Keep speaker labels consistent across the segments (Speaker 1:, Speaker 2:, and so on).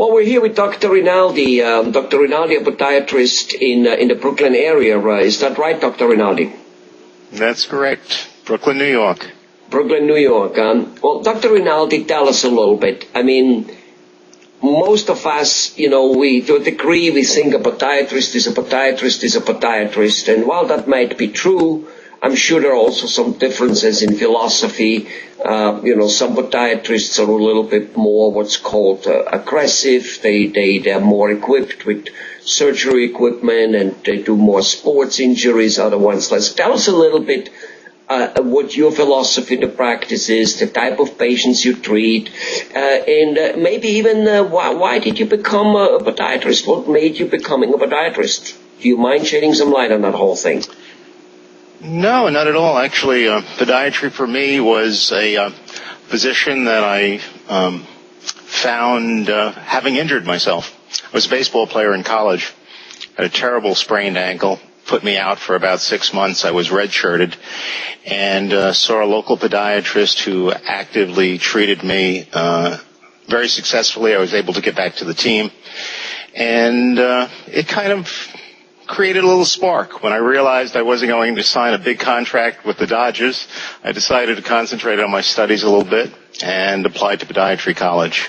Speaker 1: Well, we're here with Dr. Rinaldi. Dr. Rinaldi, a podiatrist in the Brooklyn area. Is that right, Dr. Rinaldi?
Speaker 2: That's correct. Brooklyn, New York.
Speaker 1: Brooklyn, New York. Well, Dr. Rinaldi, tell us a little bit. I mean, most of us, we, to a degree, we think a podiatrist is a podiatrist is a podiatrist. And while that might be true, I'm sure there are also some differences in philosophy. Some podiatrists are a little bit more what's called aggressive. They're more equipped with surgery equipment and they do more sports injuries, other ones less. Tell us a little bit what your philosophy in the practice is, the type of patients you treat, and maybe even why did you become a podiatrist? What made you becoming a podiatrist? Do you mind shedding some light on that whole thing?
Speaker 2: No, not at all. Actually, podiatry for me was a position that I found having injured myself. I was a baseball player in college, had a terrible sprained ankle, put me out for about 6 months. I was redshirted and saw a local podiatrist who actively treated me very successfully. I was able to get back to the team, and it kind of created a little spark. When I realized I wasn't going to sign a big contract with the Dodgers, I decided to concentrate on my studies a little bit and applied to podiatry college.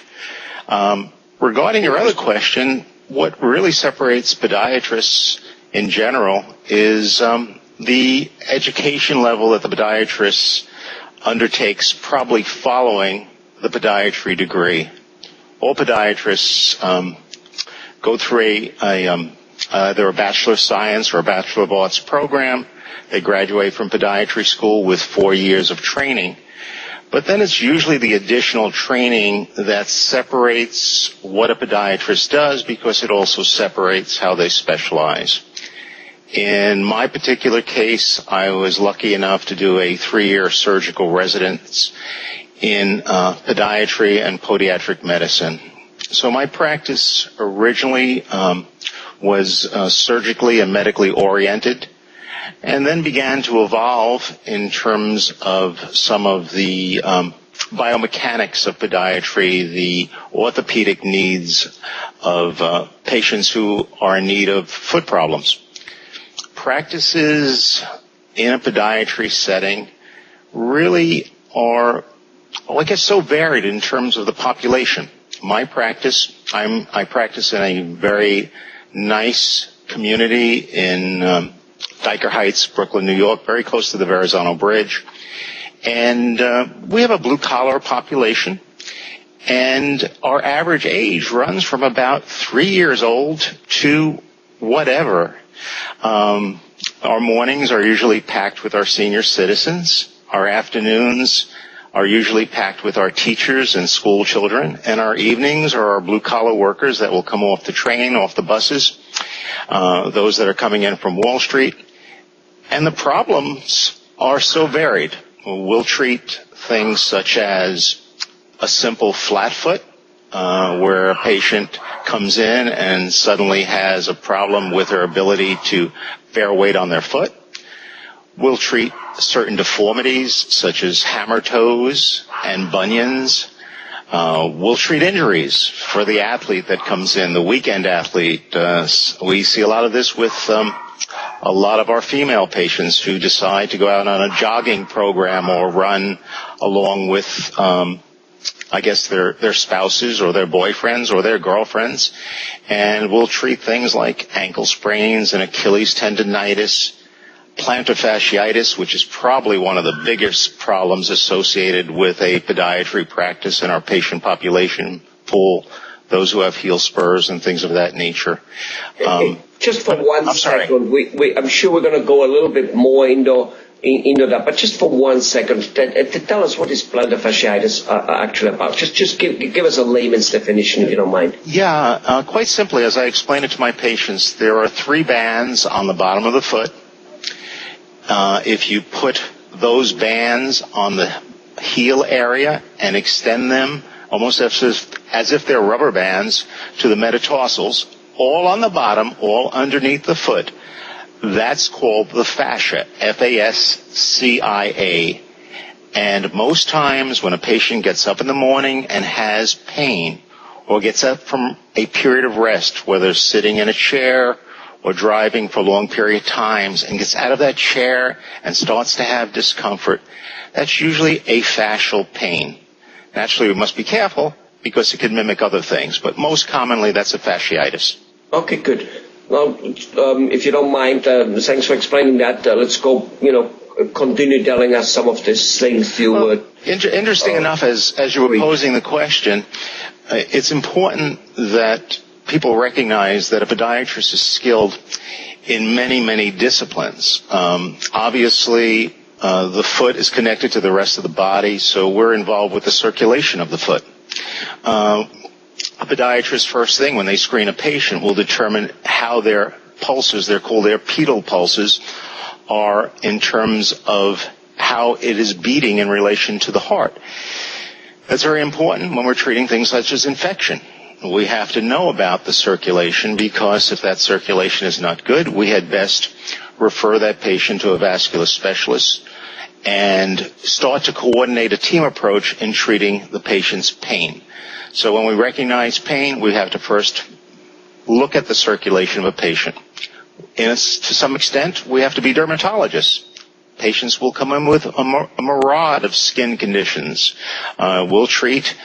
Speaker 2: Regarding your other question, what really separates podiatrists in general is the education level that the podiatrist undertakes probably following the podiatry degree. All podiatrists go through either a Bachelor of Science or a Bachelor of Arts program. They graduate from podiatry school with 4 years of training. But then it's usually the additional training that separates what a podiatrist does, because it also separates how they specialize. In my particular case, I was lucky enough to do a 3-year surgical residence in podiatry and podiatric medicine. So my practice originally was surgically and medically oriented, and then began to evolve in terms of some of the biomechanics of podiatry, the orthopedic needs of patients who are in need of foot problems. Practices in a podiatry setting really are, so varied in terms of the population. My practice, I practice in a very nice community in Dyker Heights, Brooklyn, New York, very close to the Verrazano Bridge. And we have a blue-collar population, and our average age runs from about 3 years old to whatever. Our mornings are usually packed with our senior citizens. Our afternoons are usually packed with our teachers and school children, and our evenings are our blue-collar workers that will come off the train, off the buses, those that are coming in from Wall Street. And the problems are so varied. We'll treat things such as a simple flat foot, where a patient comes in and suddenly has a problem with their ability to bear weight on their foot. We'll treat certain deformities such as hammer toes and bunions. We'll treat injuries for the athlete that comes in, the weekend athlete. We see a lot of this with a lot of our female patients who decide to go out on a jogging program or run along with, their spouses or their boyfriends or their girlfriends. And we'll treat things like ankle sprains and Achilles tendonitis, plantar fasciitis, which is probably one of the biggest problems associated with a podiatry practice in our patient population pool, those who have heel spurs and things of that nature.
Speaker 1: Just for 1 second, I'm sure we're going to go a little bit more into that, but just for 1 second, to tell us what is plantar fasciitis actually about. Just give us a layman's definition, if you don't mind.
Speaker 2: Yeah, quite simply, as I explain it to my patients, there are 3 bands on the bottom of the foot. If you put those bands on the heel area and extend them almost as if they're rubber bands to the metatarsals, all on the bottom, all underneath the foot, that's called the fascia, Fascia. And most times when a patient gets up in the morning and has pain, or gets up from a period of rest, whether sitting in a chair or driving for a long period of times, and gets out of that chair and starts to have discomfort, that's usually a fascial pain. Naturally, we must be careful because it can mimic other things, but most commonly that's a fasciitis.
Speaker 1: Okay, good. Well, if you don't mind, thanks for explaining that. Let's go, continue telling us some of these things you
Speaker 2: interesting enough, as you were posing the question, it's important that people recognize that a podiatrist is skilled in many, many disciplines. Obviously, the foot is connected to the rest of the body, so we're involved with the circulation of the foot. A podiatrist, first thing when they screen a patient, will determine how their pulses, they're called their pedal pulses, are in terms of how it is beating in relation to the heart. That's very important when we're treating things such as infection. We have to know about the circulation, because if that circulation is not good, we had best refer that patient to a vascular specialist and start to coordinate a team approach in treating the patient's pain. So when we recognize pain, we have to first look at the circulation of a patient. To some extent, we have to be dermatologists. Patients will come in with a myriad of skin conditions. We'll treat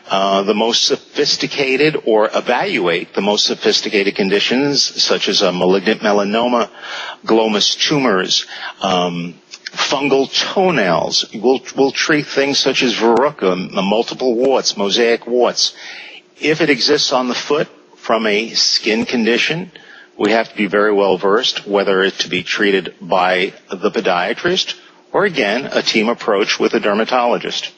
Speaker 2: the most sophisticated or evaluate the most sophisticated conditions, such as malignant melanoma, glomus tumors, fungal toenails. We'll treat things such as verruca, multiple warts, mosaic warts. If it exists on the foot from a skin condition, we have to be very well versed, whether it to be treated by the podiatrist or, again, a team approach with a dermatologist.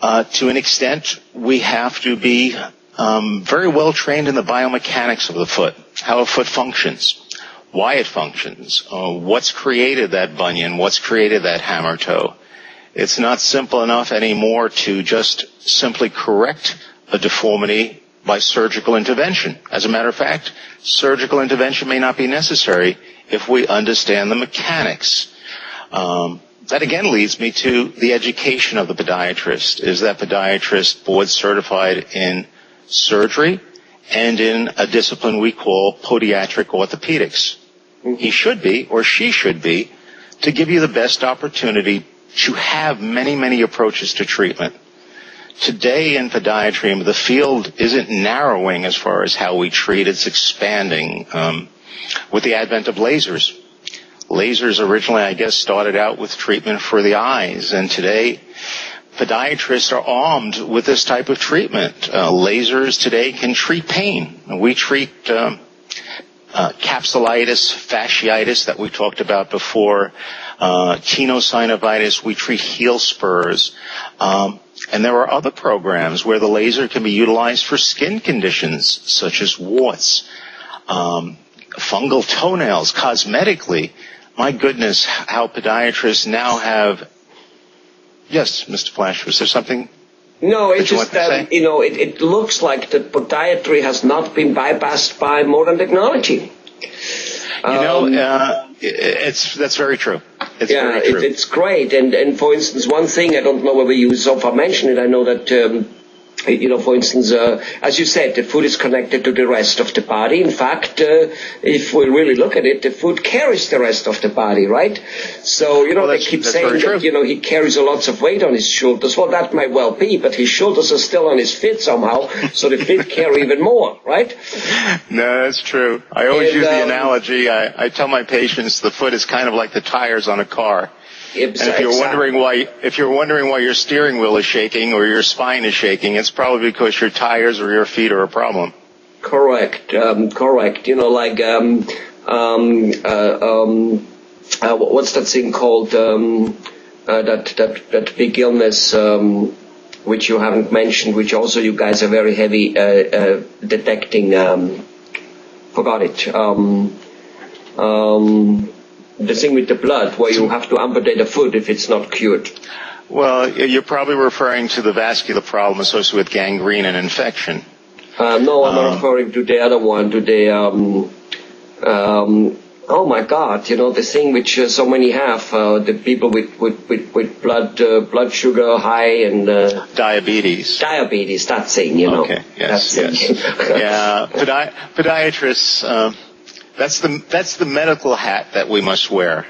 Speaker 2: To an extent, we have to be very well trained in the biomechanics of the foot, how a foot functions, why it functions, what's created that bunion, what's created that hammer toe. It's not simple enough anymore to just simply correct a deformity by surgical intervention. As a matter of fact, surgical intervention may not be necessary if we understand the mechanics. That again leads me to the education of the podiatrist. Is that podiatrist board certified in surgery and in a discipline we call podiatric orthopedics? He should be, or she should be, to give you the best opportunity to have many, many approaches to treatment. Today in podiatry, the field isn't narrowing as far as how we treat. It's expanding with the advent of lasers. Lasers originally, I guess, started out with treatment for the eyes, and today podiatrists are armed with this type of treatment. Lasers today can treat pain. We treat capsulitis, fasciitis that we talked about before, tenosynovitis. We treat heel spurs. And there are other programs where the laser can be utilized for skin conditions such as warts, fungal toenails, cosmetically. My goodness, how podiatrists now have... Yes, Mr. Flash, was there something?
Speaker 1: No, it's just that, it looks like that podiatry has not been bypassed by modern technology.
Speaker 2: That's very true. Very true.
Speaker 1: It's great. And for instance, one thing, I don't know whether you so far mentioned it, I know that, for instance, as you said, the foot is connected to the rest of the body. In fact, if we really look at it, the foot carries the rest of the body, right? So, they keep saying that, he carries a lot of weight on his shoulders. Well, that might well be, but his shoulders are still on his feet somehow, so the feet carry even more, right?
Speaker 2: No, that's true. I always use the analogy. I tell my patients the foot is kind of like the tires on a car. And if you're wondering why your steering wheel is shaking or your spine is shaking, it's probably because your tires or your feet are a problem.
Speaker 1: Correct. What's that thing called? That big illness, which you haven't mentioned, which also you guys are very heavy detecting. Forgot it. The thing with the blood, where you have to amputate a foot if it's not cured.
Speaker 2: Well, you're probably referring to the vascular problem associated with gangrene and infection.
Speaker 1: No, I'm referring to the other one, to the Oh my God! The thing which so many have, the people with blood sugar high and
Speaker 2: diabetes.
Speaker 1: Diabetes, that thing,
Speaker 2: Okay. Yes. Yeah. Podiatrists. That's the medical hat that we must wear.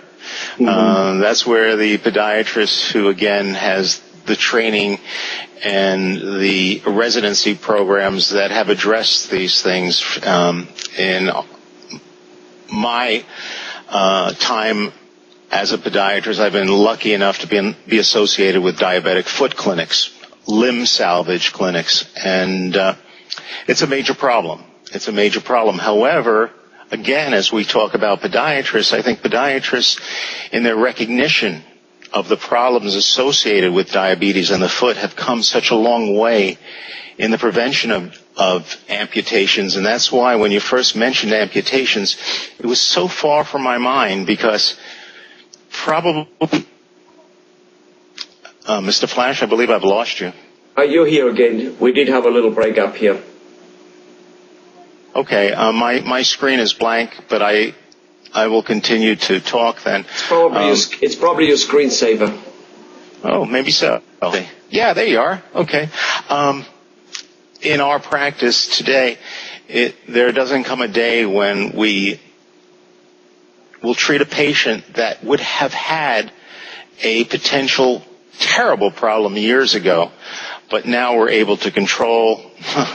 Speaker 2: Mm-hmm. That's where the podiatrist, who again has the training and the residency programs that have addressed these things in my time as a podiatrist. I've been lucky enough to be associated with diabetic foot clinics, limb salvage clinics, and it's a major problem. It's a major problem. However, again, as we talk about podiatrists, I think podiatrists, in their recognition of the problems associated with diabetes and the foot, have come such a long way in the prevention of amputations. And that's why when you first mentioned amputations, it was so far from my mind, because probably, Mr. Flash, I believe I've lost you.
Speaker 1: Are you here again? We did have a little break up here.
Speaker 2: Okay, my screen is blank, but I will continue to talk then.
Speaker 1: It's probably your screensaver.
Speaker 2: Oh, maybe so. Okay. Yeah, there you are. Okay. In our practice today, there doesn't come a day when we will treat a patient that would have had a potential terrible problem years ago, but now we're able to control,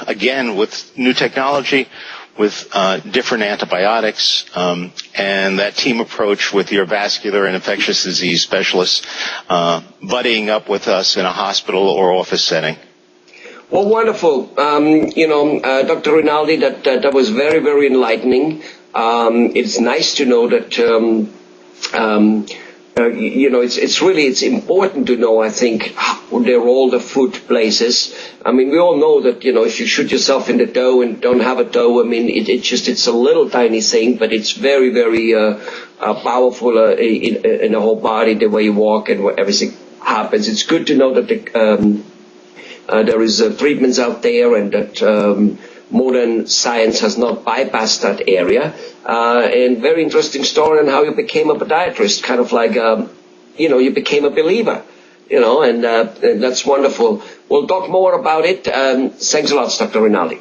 Speaker 2: again, with new technology, with different antibiotics, and that team approach with your vascular and infectious disease specialists buddying up with us in a hospital or office setting.
Speaker 1: Well, wonderful. Dr. Rinaldi, that was very, very enlightening. It's nice to know that it's important to know, I think, they're all the food places. I mean, we all know that, if you shoot yourself in the toe and don't have a toe, I mean, it's a little tiny thing, but it's very, very powerful in the whole body, the way you walk and what everything happens. It's good to know that there is treatments out there, and that modern science has not bypassed that area. And very interesting story on how you became a podiatrist, kind of like, you became a believer, and that's wonderful. We'll talk more about it. Thanks a lot, Dr. Rinaldi.